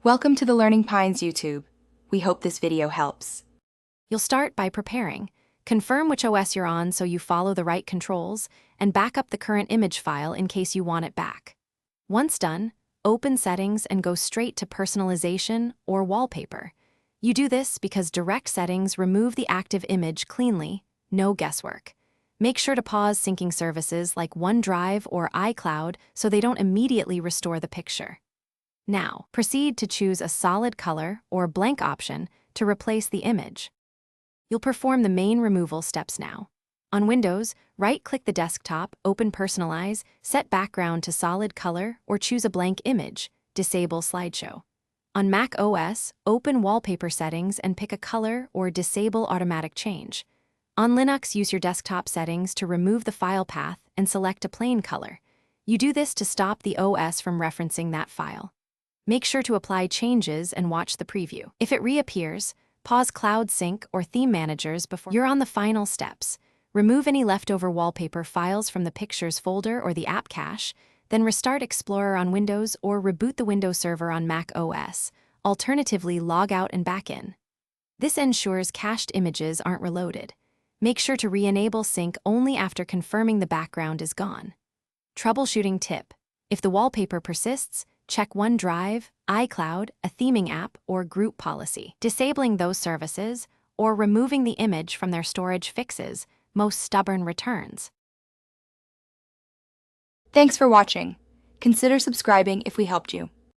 Welcome to the Learning Pines YouTube. We hope this video helps. You'll start by preparing. Confirm which OS you're on so you follow the right controls, and back up the current image file in case you want it back. Once done, open Settings and go straight to Personalization or Wallpaper. You do this because direct settings remove the active image cleanly, no guesswork. Make sure to pause syncing services like OneDrive or iCloud so they don't immediately restore the picture. Now, proceed to choose a solid color or blank option to replace the image. You'll perform the main removal steps now. On Windows, right-click the desktop, open Personalize, set background to solid color, or choose a blank image, disable slideshow. On macOS, open Wallpaper settings and pick a color or disable automatic change. On Linux, use your desktop settings to remove the file path and select a plain color. You do this to stop the OS from referencing that file. Make sure to apply changes and watch the preview. If it reappears, pause Cloud Sync or Theme Managers before you're on the final steps. Remove any leftover wallpaper files from the Pictures folder or the app cache, then restart Explorer on Windows or reboot the Windows server on Mac OS. Alternatively, log out and back in. This ensures cached images aren't reloaded. Make sure to re-enable sync only after confirming the background is gone. Troubleshooting tip: if the wallpaper persists, check OneDrive, iCloud, a theming app, or group policy. Disabling those services or removing the image from their storage fixes most stubborn returns. Thanks for watching. Consider subscribing if we helped you.